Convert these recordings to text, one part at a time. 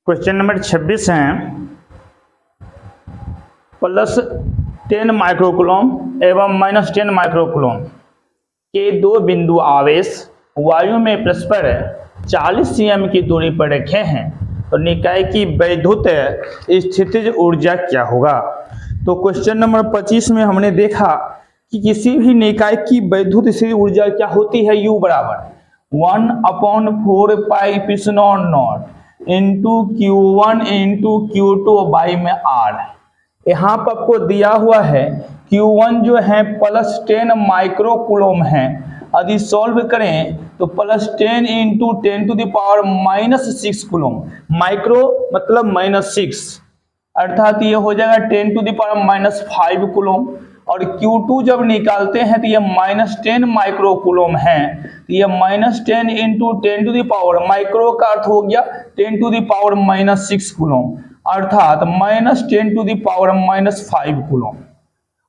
Question number 26 है +10 microcoulomb एवं -10 microcoulomb के दो बिंदु आवेश वायु में परस्पर 40 cm की दूरी पर रखे हैं तो निकाय की वैद्युत स्थितिज ऊर्जा क्या होगा। तो क्वेश्चन नंबर 25 में हमने देखा कि किसी भी निकाय की वैद्युत स्थितिज ऊर्जा क्या होती है, U बराबर 1/4 pi epsilon not into Q1 into Q2 by में R। यहाँ पर आपको दिया हुआ है Q1 जो है +10 माइक्रोकूलम है। यदि सॉल्व करें तो +10 इंटू 10⁻⁻6 कूलम, माइक्रो मतलब -6, अर्थात ये हो जाएगा 10⁻⁻5 कूलम। और Q2 जब निकालते हैं तो ये -10 माइक्रोकूलम है, तो ये -10 इंटू 10⁻, माइक्रो का अर्थ हो गया 10⁻⁻6 कूलम, अर्थात -10⁻⁻5 कूलम।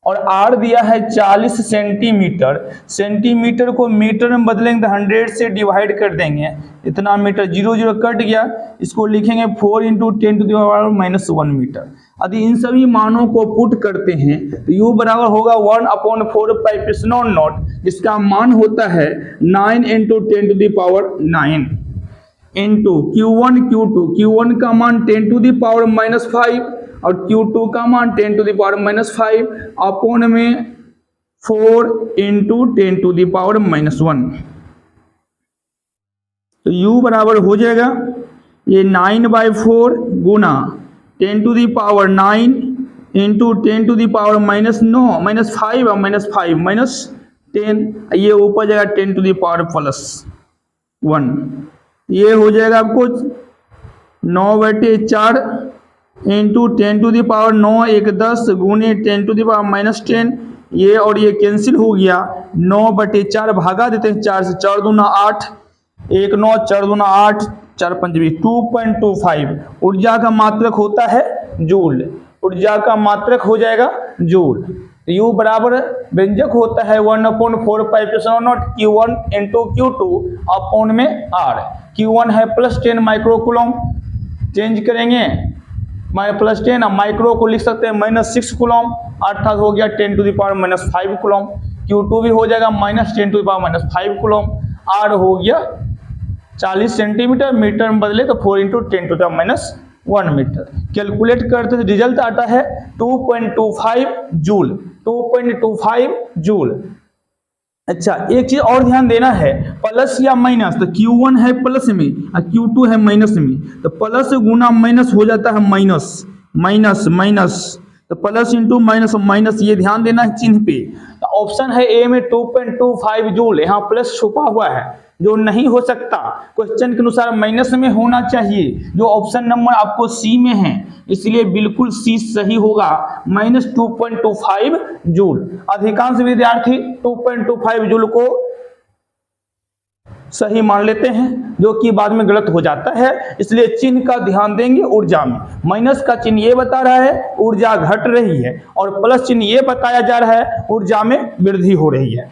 और R दिया है 40 सेंटीमीटर, सेंटीमीटर को मीटर में बदलेंगे तो 100 से डिवाइड कर देंगे, इतना मीटर 0 0 कट गया, इसको लिखेंगे 4 इंटू 10⁻⁻1 मीटर। यदि इन सभी मानों को पुट करते हैं तो U बराबर होगा 1/4 पाई एप्सिलॉन नॉट, जिसका मान होता है 9 into 10⁻9 into Q1 Q2, Q1 का मान 10⁻⁻5 और Q2 का मान 10⁻⁻5 अपॉन में 4 इंटू 10⁻⁻1। तो U बराबर हो जाएगा ये 9/4 गुना 10⁻9 इंटू 10⁻−9 -5 और -10, ये ऊपर जाएगा 10⁻+1। ये हो जाएगा आपको 9/4 इंटू 10⁻9 1 10 गुने 10⁻−10, ये और ये कैंसिल हो गया। 9/4 भागा देते हैं 4 से, 4 दूना 8, 1 9, 4 दूना 8, 4 5 20, 2.25 ऊर्जा का मात्रक होता है जूल, ऊर्जा का मात्रक हो जाएगा जूल। U बराबर व्यंजक होता है 1/4 pi epsilon not Q1 into Q2 upon में R। Q1 है +10 माइक्रोकूलम, चेंज करेंगे +10, माइक्रो को लिख सकते हैं -6 कूलम, अर्थात हो गया 10⁻⁻5 कूलम। Q2 भी हो जाएगा -10⁻⁻5 कूलम। R हो गया 40 सेंटीमीटर, मीटर में बदले तो 4 इंटू 10⁻1 मीटर। कैलकुलेट करते हैं रिजल्ट आता है 2.25 जूल, 2.25 जूल। अच्छा, एक चीज और ध्यान देना है, प्लस या माइनस, तो Q1 है प्लस में और Q2 है माइनस में, तो प्लस गुना माइनस हो जाता है माइनस, माइनस माइनस, तो प्लस इंटू माइनस माइनस, ये ध्यान देना है चिन्ह पे। तो ऑप्शन है ए में 2.25 जूल, यहाँ प्लस छुपा हुआ है जो नहीं हो सकता, क्वेश्चन के अनुसार माइनस में होना चाहिए, जो ऑप्शन नंबर आपको सी में है, इसलिए बिल्कुल सी सही होगा, -2.25 जूल। अधिकांश विद्यार्थी 2.25 जूल को सही मान लेते हैं, जो कि बाद में गलत हो जाता है, इसलिए चिन्ह का ध्यान देंगे। ऊर्जा में माइनस का चिन्ह ये बता रहा है ऊर्जा घट रही है, और प्लस चिन्ह ये बताया जा रहा है ऊर्जा में वृद्धि हो रही है।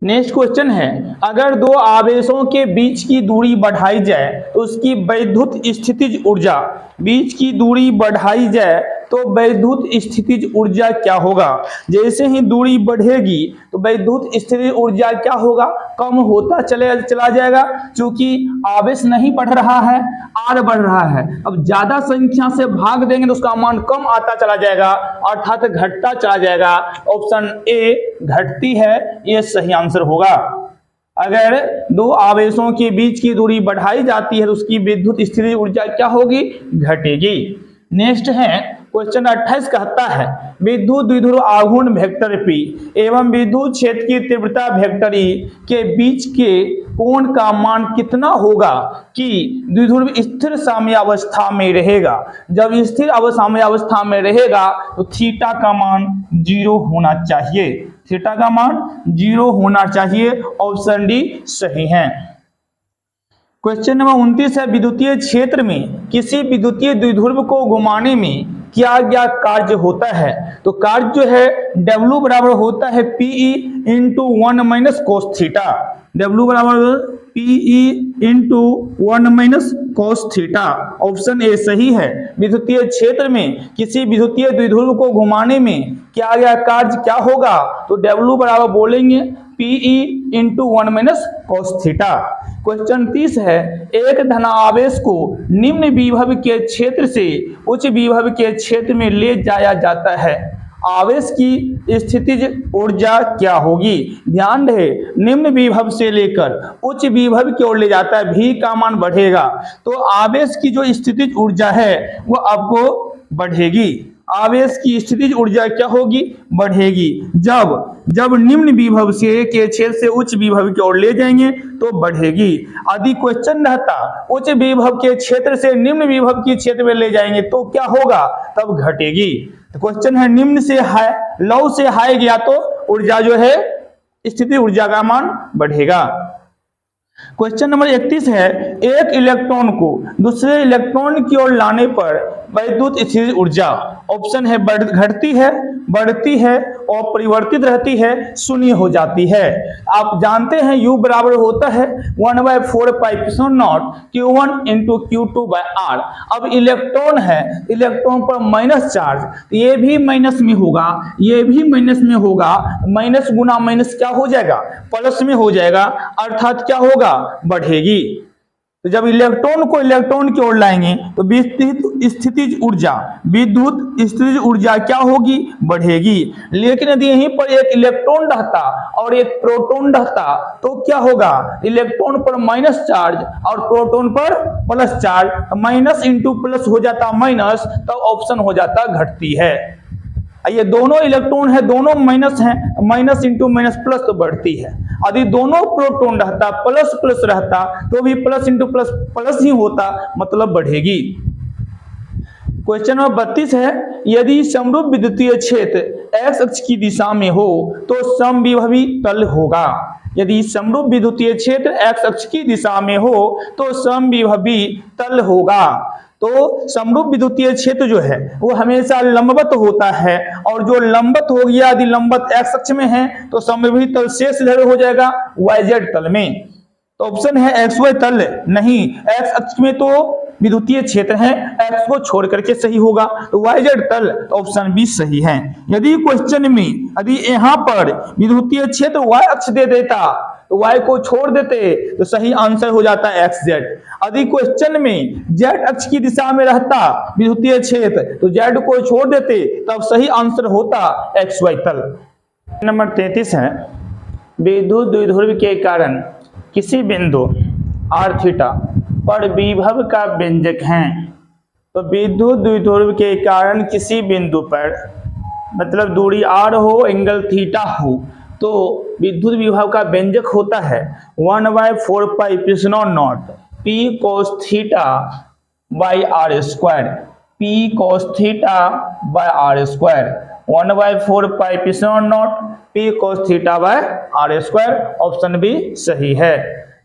नेक्स्ट क्वेश्चन है, अगर दो आवेशों के बीच की दूरी बढ़ाई जाए तो उसकी वैद्युत स्थितिज ऊर्जा, बीच की दूरी बढ़ाई जाए तो वैद्युत स्थितिज ऊर्जा क्या होगा। जैसे ही दूरी बढ़ेगी तो वैद्युत स्थितिज ऊर्जा क्या होगा, कम होता चला जाएगा, क्योंकि आवेश नहीं बढ़ रहा है, R बढ़ रहा है। अब ज्यादा संख्या से भाग देंगे तो उसका मान कम आता चला जाएगा, अर्थात घटता चला जाएगा। ऑप्शन ए घटती है, ये सही आंसर होगा। अगर दो आवेशों के बीच की दूरी बढ़ाई जाती है तो उसकी विद्युत स्थितिज ऊर्जा क्या होगी, घटेगी। नेक्स्ट है क्वेश्चन 28 कहता है विद्युत द्विध्रुव आघूर्ण वेक्टर P एवं विद्युत क्षेत्र की तीव्रता वेक्टर E के बीच के कोण का मान कितना होगा कि द्विध्रुव स्थिर साम्यावस्था में रहेगा। जब स्थिर साम्यावस्था में रहेगा तो थीटा का मान 0 होना चाहिए, थीटा का मान 0 होना चाहिए। ऑप्शन डी सही है। क्वेश्चन नंबर 29 है विद्युतीय क्षेत्र में किसी विद्युतीय द्विध्रुव को घुमाने में क्या क्या कार्य होता है? तो कार्य जो है W बराबर होता है PE into 1 minus cos theta. W बराबर PE into 1 minus cos theta. Option A सही है। विद्युतीय क्षेत्र में किसी विद्युतीय द्विध्रुव को घुमाने में क्या क्या कार्य क्या होगा? तो W बराबर बोलेंगे PE into 1 minus cos theta. Question 30 है, एक धनावेश को निम्न विभव के क्षेत्र से उच्च विभव के क्षेत्र में ले जाया जाता है, आवेश की स्थितिज ऊर्जा क्या होगी? ध्यान रहे, निम्न विभव से लेकर उच्च विभव की ओर ले जाता है, V का मान बढ़ेगा तो आवेश की जो स्थितिज ऊर्जा है वो आपको बढ़ेगी। आवेश की स्थितिज ऊर्जा क्या होगी? बढ़ेगी। जब निम्न विभव से के क्षेत्र से उच्च विभव की ओर ले जाएंगे तो बढ़ेगी। यदि क्वेश्चन रहता उच्च विभव के क्षेत्र से निम्न विभव के क्षेत्र में ले जाएंगे तो क्या होगा? तब घटेगी। तो क्वेश्चन है निम्न से हाई, लो से हाई गया तो ऊर्जा जो है स्थिति ऊर्जा का मान बढ़ेगा। क्वेश्चन नंबर 31 है, एक इलेक्ट्रॉन को दूसरे इलेक्ट्रॉन की ओर लाने पर वैद्युत स्थितिज ऊर्जा ऑप्शन है घटती है, बढ़ती है और परिवर्तित रहती है, शून्य हो जाती है। आप जानते हैं U बराबर होता है 1/4 pi epsilon not Q1 into Q2/R। अब इलेक्ट्रॉन है, इलेक्ट्रॉन पर माइनस चार्ज, ये भी माइनस में होगा, ये भी माइनस में होगा, माइनस गुना माइनस क्या हो जाएगा? प्लस में हो जाएगा, अर्थात क्या होगा? बढ़ेगी। तो जब इलेक्ट्रॉन को इलेक्ट्रॉन की ओर लाएंगे तो विद्युत स्थितिज ऊर्जा क्या होगी? बढ़ेगी। लेकिन यदि यहीं पर एक इलेक्ट्रॉन रहता और एक प्रोटॉन रहता तो क्या होगा? इलेक्ट्रॉन पर माइनस चार्ज और प्रोटॉन पर plus charge, minus into plus हो जाता माइनस, तो ऑप्शन हो जाता घटती है। ये दोनों इलेक्ट्रॉन है, दोनों माइनस हैं, माइनस इंटू माइनस प्लस तो बढ़ती है। यदि दोनों प्रोटॉन रहता प्लस प्लस रहता तो भी प्लस इंटू प्लस प्लस ही होता, मतलब बढ़ेगी। क्वेश्चन नंबर 32 है, यदि समरूप विद्युतीय क्षेत्र x अक्ष की दिशा में हो तो समविभवी तल होगा। यदि समरूप विद्युतीय क्षेत्र x अक्ष की दिशा में हो तो समविभवी तल होगा। तो समरूप विद्युतीय क्षेत्र जो है वो हमेशा लंबवत होता है, और जो लंबवत हो गया, यदि लंबवत x अक्ष में है तो समविभवी तल शेष धड़ हो जाएगा yz तल में। तो ऑप्शन है xy तल नहीं, x अक्ष में तो विद्युतीय क्षेत्र है, x को छोड़ करके सही होगा, तो yz तल, तो ऑप्शन बी सही है। यदि क्वेश्चन में यदि यहाँ पर विद्युतीय क्षेत्र y अक्ष दे देता तो y को छोड़ देते तो सही आंसर हो जाता है xz। यदि क्वेश्चन में z अक्ष की दिशा में रहता विद्युतीय क्षेत्र तो z को छोड़ देते तब सही आंसर होता xy तल। नंबर 33 है, विद्युत द्विध्रुव के कारण किसी बिंदु r थीटा पर विभव का व्यंजक है। तो विद्युत द्विध्रुव के कारण किसी बिंदु पर, मतलब दूरी r हो, एंगल थीटा हो, तो विद्युत विभव का व्यंजक होता है 1/4 pi epsilon naught P cos theta by r square. P cos theta by r square 1/4 pi epsilon naught P cos theta by r square, option B सही है।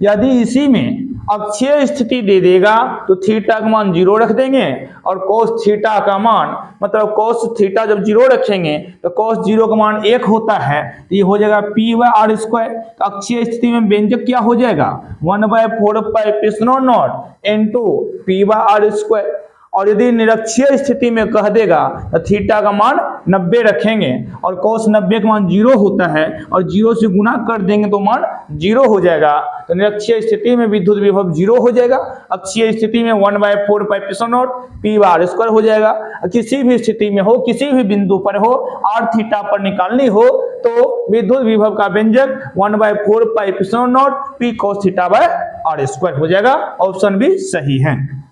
यदि इसी में अक्षीय स्थिति दे देगा तो थीटा का मान 0 रख देंगे, और कोस थीटा का मान, मतलब कोस थीटा जब 0 रखेंगे तो कोस 0 का मान 1 होता है, तो ये हो जाएगा P/r स्क्वायर। तो अक्षीय स्थिति में व्यंजक क्या हो जाएगा? 1/4 pi epsilon not into P/r square. और यदि निरक्षीय स्थिति में कह देगा तो थीटा का मान 90 रखेंगे, और कोस 90 का मान 0 होता है, और 0 से गुना कर देंगे तो मान 0 हो जाएगा। तो निरक्षीय स्थिति में विद्युत विभव 0 हो जाएगा, अक्षीय स्थिति में 1/4 pi epsilon not P/r square हो जाएगा। किसी भी स्थिति में हो, किसी भी बिंदु पर हो, r थीटा पर निकालनी हो तो विद्युत विभव का व्यंजक 1/4 pi epsilon naught P cos theta by r square हो जाएगा, ऑप्शन बी सही है।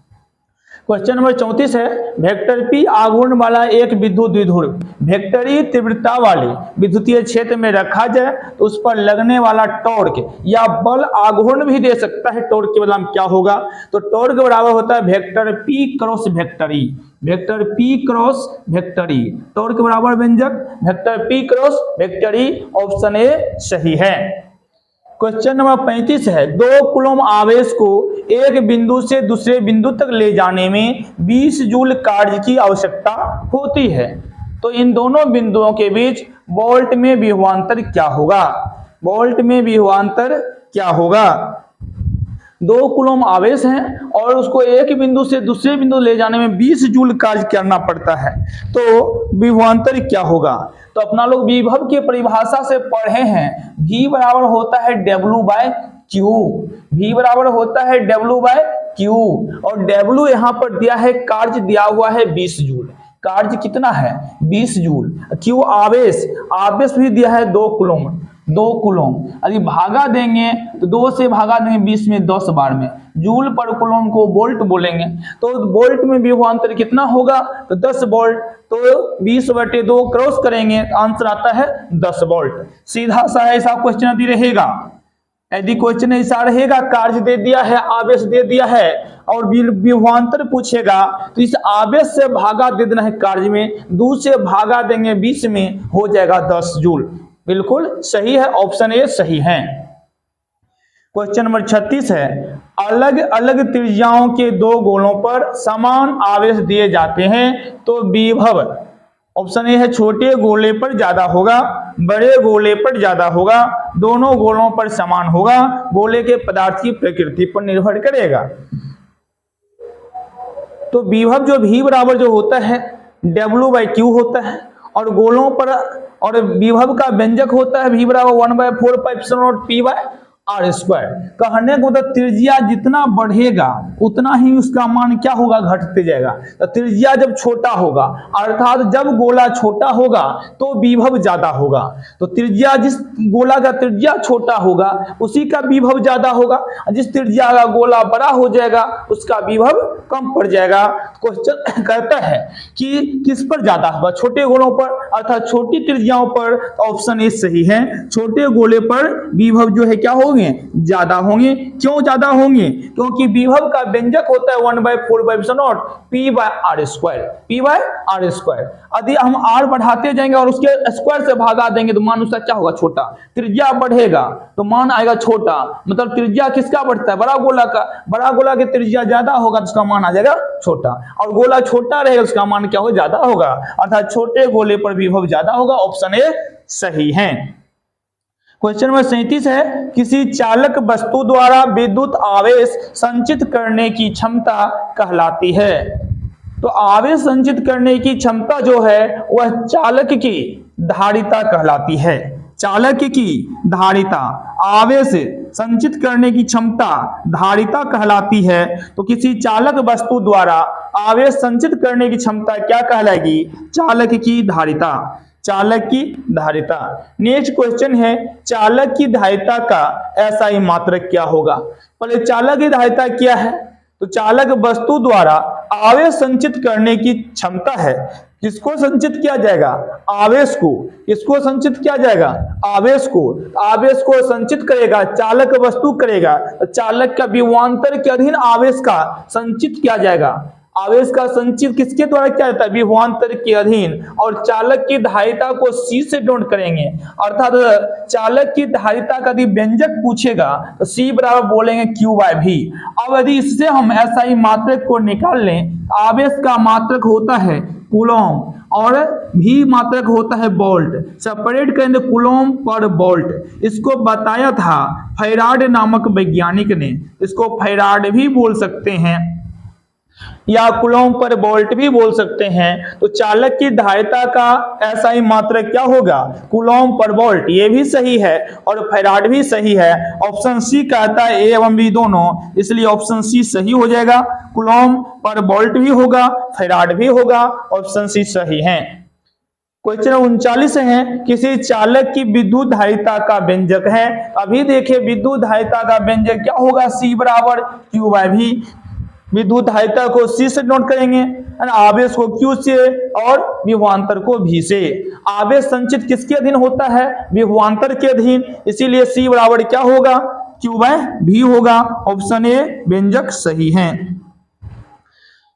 क्वेश्चन नंबर 34 है, वेक्टर P आघूर्ण वाला एक विद्युत द्विध्रुव वेक्टरी तीव्रता वाले विद्युतीय क्षेत्र में रखा जाए तो उस पर लगने वाला टॉर्क या बल आघूर्ण भी दे सकता है। टॉर्क के बदले में क्या होगा? तो टॉर्क बराबर होता है vector P cross vector R. Vector P cross vector R, torque बराबर व्यंजक vector P cross vector R, option A सही है। क्वेश्चन नंबर 35 है, 2 कूलम आवेश को एक बिंदु से दूसरे बिंदु तक ले जाने में 20 जूल कार्य की आवश्यकता होती है। तो इन दोनों बिंदुओं के बीच वोल्ट में विभवांतर क्या होगा? वोल्ट में विभवांतर क्या होगा? 2 कूलम आवेश हैं और उसको एक बिंदु से दूसरे बिंदु ले जाने में 20 जूल कार्य करना पड़ता है, तो विभवांतर क्या होगा? तो अपना लोग विभव की परिभाषा से पढ़े हैं, V बराबर होता है W/Q। V बराबर होता है W/Q और W यहाँ पर दिया है, कार्य दिया हुआ है 20 जूल। कार्य कितना है? 20 जूल। Q आवेश, आवेश भी दिया है 2 कूलम। 2 कूलम यदि भागा देंगे तो 2 से भागा देंगे 20 में 10 बार में, जूल पर कूलम को वोल्ट बोलेंगे। तो वोल्ट में विभवांतर कितना होगा? तो 10 वोल्ट। तो 20/2 क्रॉस करेंगे, आंसर आता है 10 वोल्ट। सीधा सा ऐसा क्वेश्चन यदि रहेगा, यदि क्वेश्चन ऐसा रहेगा, कार्य दे दिया है, आवेश दे दिया है और विभवांतर पूछेगा, तो इस आवेश से भागा दे देना है कार्य में, 2 से भागा देंगे 20 में, हो जाएगा 10 जूल। बिल्कुल सही है, ऑप्शन ए सही है। क्वेश्चन नंबर 36 है, अलग अलग त्रिज्याओं के 2 गोलों पर समान आवेश दिए जाते हैं तो विभव, ऑप्शन ए है, छोटे गोले पर ज्यादा होगा, बड़े गोले पर ज्यादा होगा, दोनों गोलों पर समान होगा, गोले के पदार्थ की प्रकृति पर निर्भर करेगा। तो विभव जो V बराबर जो होता है W/Q होता है और गोलों पर, और विभव का व्यंजक होता है V बराबर 1/4πε0 P/r²। कहने को मतलब त्रिज्या जितना बढ़ेगा उतना ही उसका मान क्या होगा? घटते जाएगा। तो त्रिज्या जब छोटा होगा, अर्थात जब गोला छोटा होगा तो विभव ज्यादा होगा। तो त्रिज्या, जिस गोला का त्रिज्या छोटा होगा उसी का विभव ज्यादा होगा, जिस त्रिज्या का गोला बड़ा हो जाएगा उसका विभव कम पड़ जाएगा। क्वेश्चन कहता है कि किस पर ज्यादा होगा? छोटे गोलों पर, अर्थात छोटी त्रिज्याओं पर। ऑप्शन ए सही है, छोटे गोले पर विभव जो है क्या होंगे? ज्यादा होंगे। क्यों ज्यादा होंगे? क्योंकि विभव का व्यंजक होता है 1/4πε0 P/r²। P/r²। यदि हम r बढ़ाते जाएंगे और उसके स्क्वायर से भागा देंगे तो मान उसका क्या होगा? छोटा। त्रिज्या बढ़ेगा तो मान आएगा छोटा, मतलब त्रिज्या किसका बढ़ता है? बड़ा गोला का। बड़ा गोला की त्रिज्या ज्यादा होगा तो उसका मान आ जाएगा छोटा, और गोला छोटा रहेगा उसका मान क्या होगा? ज्यादा होगा, अर्थात छोटे गोले पर विभव ज्यादा होगा। ऑप्शन ए सही है। क्वेश्चन नंबर 37 है, किसी चालक वस्तु द्वारा विद्युत आवेश संचित करने की क्षमता कहलाती है। तो आवेश संचित करने की क्षमता जो है वह चालक की धारिता कहलाती है। चालक की धारिता, आवेश संचित करने की क्षमता धारिता कहलाती है। तो किसी चालक वस्तु द्वारा आवेश संचित करने की क्षमता क्या कहलाएगी? चालक की धारिता। चालक की धारिता। नेक्स्ट क्वेश्चन है, चालक की धारिता का एसआई मात्रक क्या होगा? पहले चालक की धारिता क्या है? तो चालक वस्तु द्वारा आवेश संचित करने की क्षमता है। किसको संचित किया जाएगा? आवेश को। किसको संचित किया जाएगा? आवेश को। आवेश को संचित करेगा चालक वस्तु करेगा, तो चालक का विभवांतर के अधीन आवेश का संचित किया जाएगा। आवेश का संचित किसके द्वारा किया जाता है? विभवांतर के अधीन। और चालक की धारिता को C से नोट करेंगे, अर्थात चालक की धारिता का यदि व्यंजक पूछेगा तो C बराबर बोलेंगे Q/V। अब यदि इससे हम SI मात्रक को निकाल लें, आवेश का मात्रक होता है कूलम और V मात्रक होता है वोल्ट। सेपरेट करेंगे कूलम पर वोल्ट। इसको बताया था फैराड नामक वैज्ञानिक ने। इसको फैराड भी बोल सकते हैं या कूलम पर वोल्ट भी बोल सकते हैं। तो चालक की धारिता का एसआई मात्रक क्या होगा? Coulomb per volt. ये भी सही है और फैराड भी सही है। ऑप्शन सी कहता है ए एवं बी दोनों, इसलिए ऑप्शन सी सही हो जाएगा। कूलम पर वोल्ट भी होगा, फैराड भी होगा, ऑप्शन सी सही है। क्वेश्चन 39 है, किसी चालक की विद्युत धारिता का व्यंजक है। अभी देखिए विद्युत धारिता का व्यंजक क्या होगा? C बराबर Q/V। विद्युत धारिता को C से नोट करेंगे, आवेश को Q से और विभवांतर को V से। आवेश संचित किसके अधीन होता है? विभवांतर के अधीन, इसीलिए C बराबर क्या होगा? Q/V होगा। ऑप्शन ए व्यंजक सही है।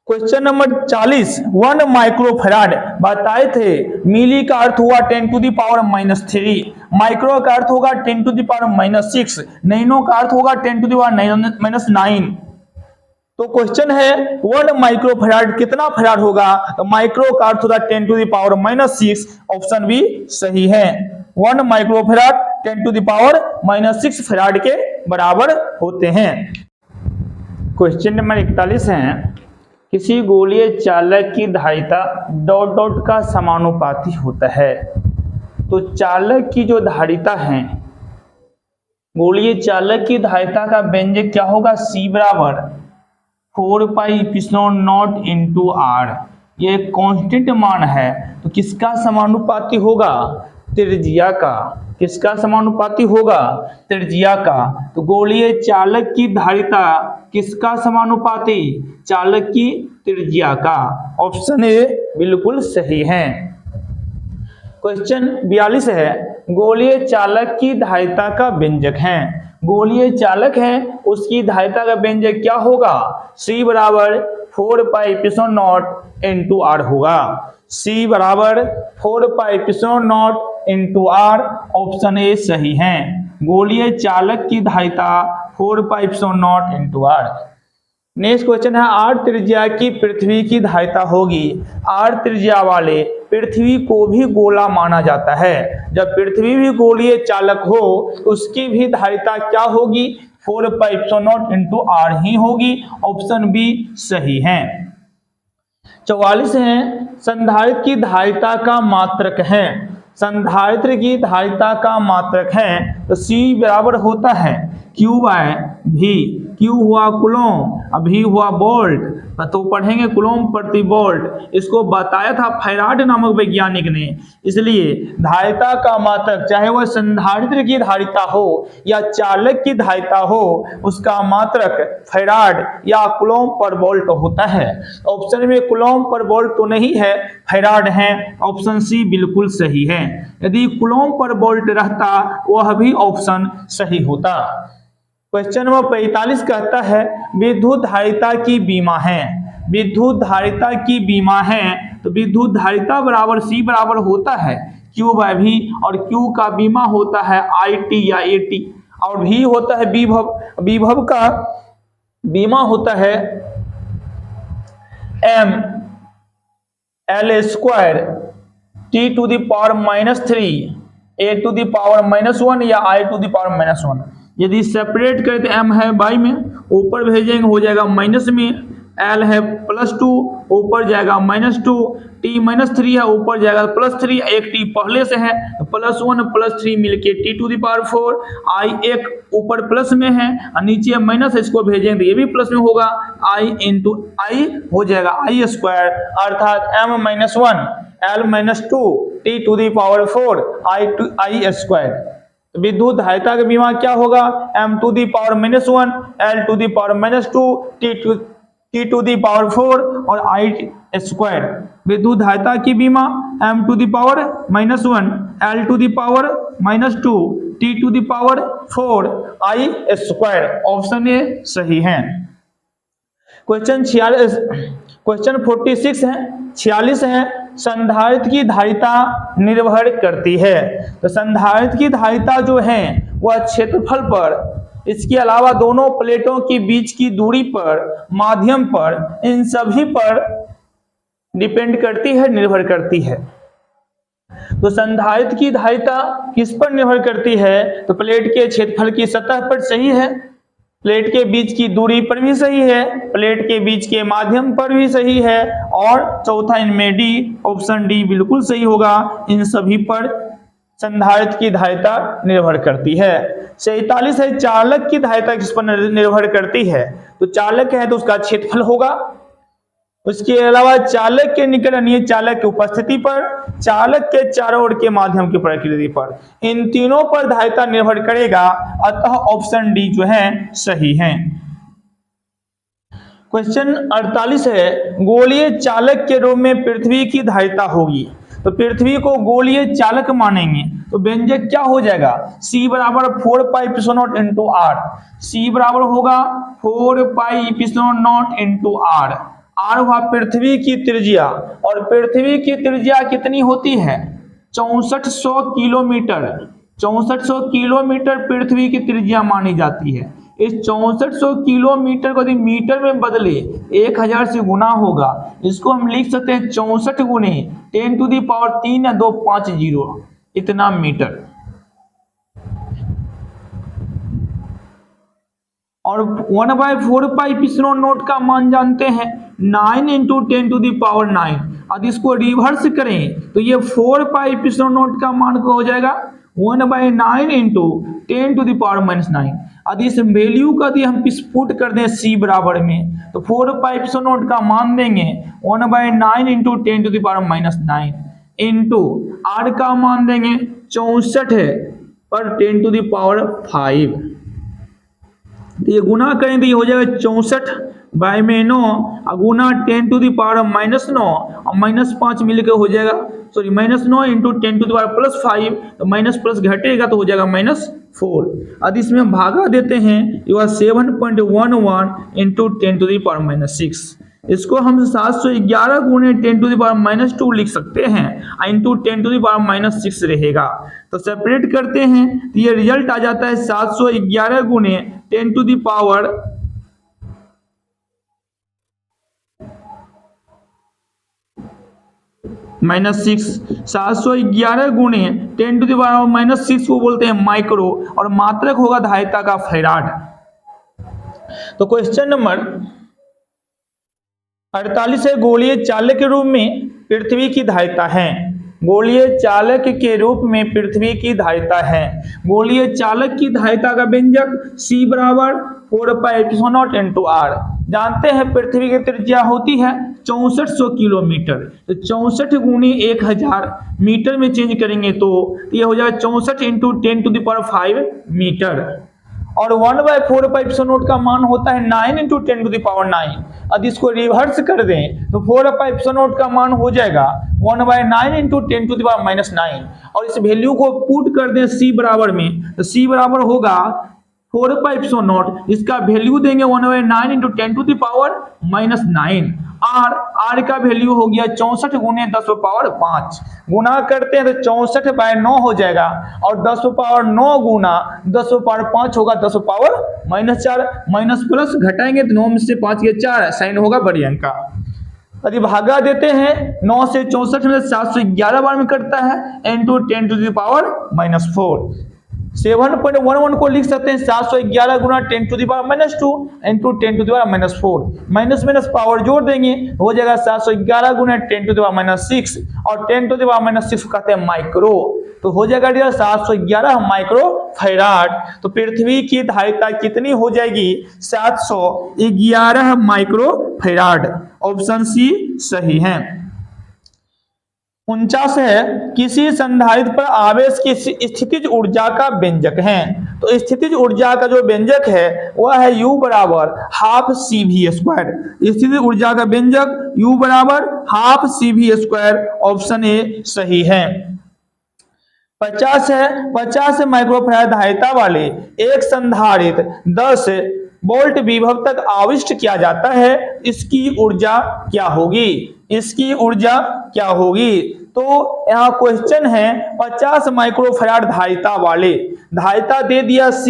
क्वेश्चन नंबर 40, 1 माइक्रोफैराड बताए थे। मिली का अर्थ हुआ 10 टू द पावर -3, माइक्रो का अर्थ होगा 10 टू द पावर -6, नैनो का अर्थ होगा 10 टू द पावर -9। तो क्वेश्चन है 1 माइक्रोफैराड कितना फैराड होगा, तो माइक्रो का अर्थ होगा 10 to the power -6, option B सही है। 1 microfarad 10 to the power -6 farad के बराबर होते हैं। क्वेश्चन नंबर 41 है, किसी गोलीय चालक की धारिता डॉट डॉट का समानुपाती होता है। तो चालक की जो धारिता है, गोलीय चालक की धारिता का व्यंजक क्या होगा, C बराबर 4 pi epsilon not into R. ये एक कांस्टेंट मान है, तो किसका समानुपाती होगा, त्रिज्या का। किसका समानुपाती होगा, त्रिज्या का। तो गोलीय चालक की धारिता किसका समानुपाती, चालक की त्रिज्या का। ऑप्शन ए बिल्कुल सही है। क्वेश्चन 42 है, गोलीय चालक की धारिता का व्यंजक है। गोलीय चालक है, उसकी धारिता का व्यंजक क्या होगा, C बराबर 4 pi epsilon not into R होगा। C बराबर 4 pi epsilon not into R, option A सही है। गोलीय चालक की धारिता 4 pi epsilon not into R. Next question है, आर त्रिज्या की पृथ्वी की धारिता होगी। आर त्रिज्या वाले पृथ्वी को भी गोला माना जाता है। जब पृथ्वी भी गोलीय चालक हो, उसकी भी धारिता क्या होगी, 4 pi epsilon not into R ही होगी। ऑप्शन बी सही है। 44 है, संधारित्र की धारिता का मात्रक है। संधारित्र की धारिता का मात्रक है, तो C बराबर होता है Q बाय V। Q हुआ कूलम, V हुआ वोल्ट, तो पढ़ेंगे कूलम प्रति वोल्ट। इसको बताया था फैराड नामक वैज्ञानिक ने। इसलिए धारिता का मात्रक, चाहे वह संधारित्र की धारिता हो या चालक की धारिता हो, उसका मात्रक फैराड या कूलम पर वोल्ट होता है। ऑप्शन में कूलम पर वोल्ट तो नहीं है, फैराड है। ऑप्शन सी बिल्कुल सही है। यदि कूलम पर वोल्ट रहता, वह भी ऑप्शन सही होता। क्वेश्चन नंबर 45 कहता है, विद्युत धारिता की बीमा है। विद्युत धारिता की बीमा है, तो विद्युत धारिता बराबर C बराबर होता है Q बाय V, और Q का बीमा होता है IT या AT, और V होता है विभव। विभव का बीमा होता है M L square T to the power -3 A to the power -1 या I टू द पावर -1। यदि सेपरेट करें तो M है बाई में, ऊपर भेजेंगे हो जाएगा माइनस में, L है +2, ऊपर जाएगा -2, T -3 है, ऊपर जाएगा +3, एक T पहले से है, +1 +3 मिलके T to the power 4, I एक ऊपर प्लस में है और नीचे माइनस, इसको भेजेंगे तो ये भी प्लस में होगा, I इंटू I हो जाएगा I स्क्वायर, अर्थात M -1 L -2 T to the power 4 I square. विद्युत धारिता का बीमा क्या होगा, M to the power -1 L to the power -2 T to the power 4 और I स्क्वायर। विद्युत धारिता की बीमा M to the power -1 L to the power -2 T to the power 4 I square. Option A सही है। क्वेश्चन 46 है, 46 है, संधारित्र की धारिता निर्भर करती है। तो संधारित्र की धारिता जो है वह क्षेत्रफल पर, इसके अलावा दोनों प्लेटों के बीच की दूरी पर, माध्यम पर, इन सभी पर डिपेंड करती है, निर्भर करती है। तो संधारित्र की धारिता किस पर निर्भर करती है, तो प्लेट के क्षेत्रफल की सतह पर सही है, प्लेट के बीच की दूरी पर भी सही है, प्लेट के बीच के माध्यम पर भी सही है, और चौथा इनमें डी, ऑप्शन डी बिल्कुल सही होगा। इन सभी पर संधारित्र की धारिता निर्भर करती है। 47 है, चालक की धारिता किस पर निर्भर करती है, तो चालक है तो उसका क्षेत्रफल होगा, उसके अलावा चालक के निकट अन्य चालक की उपस्थिति पर, चालक के चारों ओर के माध्यम की प्रकृति पर, इन तीनों पर धारिता निर्भर करेगा, अतः ऑप्शन डी जो है सही है। क्वेश्चन 48 है, गोलीय चालक के रूप में पृथ्वी की धारिता होगी। तो पृथ्वी को गोलीय चालक मानेंगे तो व्यंजक क्या हो जाएगा, C बराबर 4 pi epsilon not into R. C बराबर होगा 4 pi epsilon not into R. R हुआ पृथ्वी की त्रिज्या, और पृथ्वी की त्रिज्या कितनी होती है 6400 किलोमीटर। 6400 किलोमीटर पृथ्वी की त्रिज्या मानी जाती है। इस 6400 किलोमीटर को यदि मीटर में बदले 1000 से गुना होगा, इसको हम लिख सकते हैं 64 गुने 10⁻³ या 250 इतना मीटर। और 1/4 पाई एप्सिलॉन नॉट का मान जानते हैं 9 × 10⁹। अब इसको रिवर्स करें तो ये 4 पाई एप्सिलॉन नॉट का मान हो जाएगा 1/9 × 10⁻⁹। अब इस वैल्यू का यदि हम पुट कर दें c बराबर में, तो 4 पाई एप्सिलॉन नॉट का मान देंगे 1/9 × 10⁻⁹ इंटू r का मान देंगे 64 पर 10⁵। तो ये गुना करें तो ये हो जाएगा 64/9 गुना 10⁻⁻⁹ और -5 मिलकर हो जाएगा, सॉरी -9 × 10⁻+5, तो माइनस प्लस घटेगा तो हो जाएगा -4। अब इसमें हम भागा देते हैं, ये हुआ 7.11 × 10⁻⁻⁶। इसको हम 711 गुने 10⁻⁻² लिख सकते हैं, इंटू 10⁻⁻⁶ रहेगा। तो सेपरेट करते हैं तो ये रिजल्ट आ जाता है 711 गुने 10⁻⁻⁻⁶ 711 गुने 10⁻⁻⁶ को बोलते हैं माइक्रो, और मात्रक होगा धारिता का फैराड। तो क्वेश्चन नंबर 48 है, गोलीय चालक के रूप में पृथ्वी की धारिता है। गोलीय चालक के रूप में पृथ्वी की धारिता है। गोलीय चालक की धारिता का व्यंजक c बराबर 4 पाई एप्सिलॉन नॉट × r। जानते हैं पृथ्वी की त्रिज्या होती है 6400 किलोमीटर, तो 64 गुनी 1000 मीटर में चेंज करेंगे तो ये हो जाएगा 64 × 10⁵ मीटर। और 1/4 पाई एप्सिलॉन नॉट का मान होता है 9 × 10⁹। अब इसको रिवर्स कर दें तो 4 पाई एप्सिलॉन नॉट का मान हो जाएगा 1/9 × 10⁻⁹। और इस वैल्यू को पुट कर दें c बराबर में, तो c बराबर होगा 4 पाई एप्सिलॉन नॉट, इसका वैल्यू देंगे 1/9 × 10⁻⁹। r का वैल्यू हो गया 64 गुने 10⁵। गुना करते हैं तो 64/9 हो जाएगा, और 10⁻9 गुना 10⁻5 होगा 10⁻⁻⁴। माइनस प्लस घटाएंगे तो 9 में से 5 गया 4, साइन होगा बड़ी अंक का। यदि भागा देते हैं 9 से 64 में 711 बार में कटता है इंटू 10⁻⁻⁴। 7.11 को लिख सकते हैं 711 गुना 10⁻⁻² इंटू 10⁻⁻⁴। माइनस माइनस पावर जोड़ देंगे हो जाएगा 711 गुना 10⁻⁻⁶, और 10⁻⁻�6 को कहते हैं माइक्रो, तो हो जाएगा 711 माइक्रो फैराड। तो पृथ्वी की धारिता कितनी हो जाएगी 711 माइक्रो फैराड। ऑप्शन सी सही है। 49 है, किसी संधारित्र पर आवेश की स्थितिज ऊर्जा का व्यंजक है। तो स्थितिज ऊर्जा का जो व्यंजक है वह है U बराबर ½ CV²। स्थितिज ऊर्जा का व्यंजक U बराबर ½ CV²। ऑप्शन ए सही है। 50 है, 50 माइक्रोफैराड धारिता वाले एक संधारित्र 10 वोल्ट विभव तक आविष्ट किया जाता है, इसकी ऊर्जा क्या होगी? इसकी ऊर्जा क्या होगी? तो यहाँ क्वेश्चन है 50 माइक्रोफैराड धारिता वाले, धारिता दे दिया C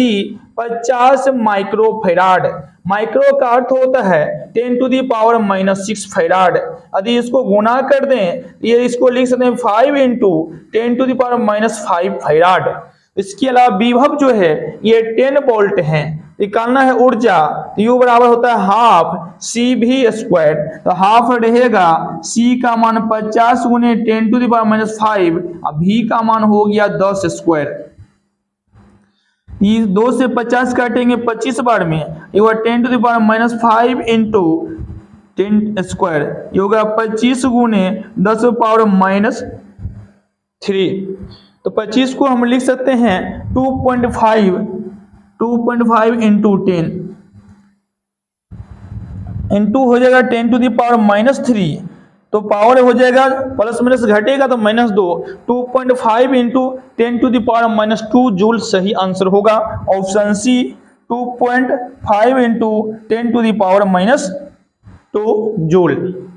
50 माइक्रोफैराड। माइक्रो का अर्थ होता है 10⁻⁻⁶ फैराड। यदि इसको गुना कर दें ये इसको लिख सकते हैं 5 × 10⁻⁵ फैराड। इसके अलावा विभव जो है ये 10 वोल्ट है। निकालना है ऊर्जा, तो U बराबर होता है ½ CV²। तो हाफ रहेगा C का मान 50 गुने 10⁻⁵, अब V का मान हो गया 10²। ये 2 से 50 काटेंगे 25 बार में, ये हुआ 10⁻⁵ इंटू 10², ये होगा 25 गुने 10⁻⁻³ तो 25 को हम लिख सकते हैं 2.5 इंटू 10 इंटू हो जाएगा 10⁻⁻3, तो पावर हो जाएगा प्लस माइनस घटेगा तो -2, 2.5 इंटू 10⁻⁻² जूल सही आंसर होगा। Option C 2.5 into 10⁻⁻²। तो जूल।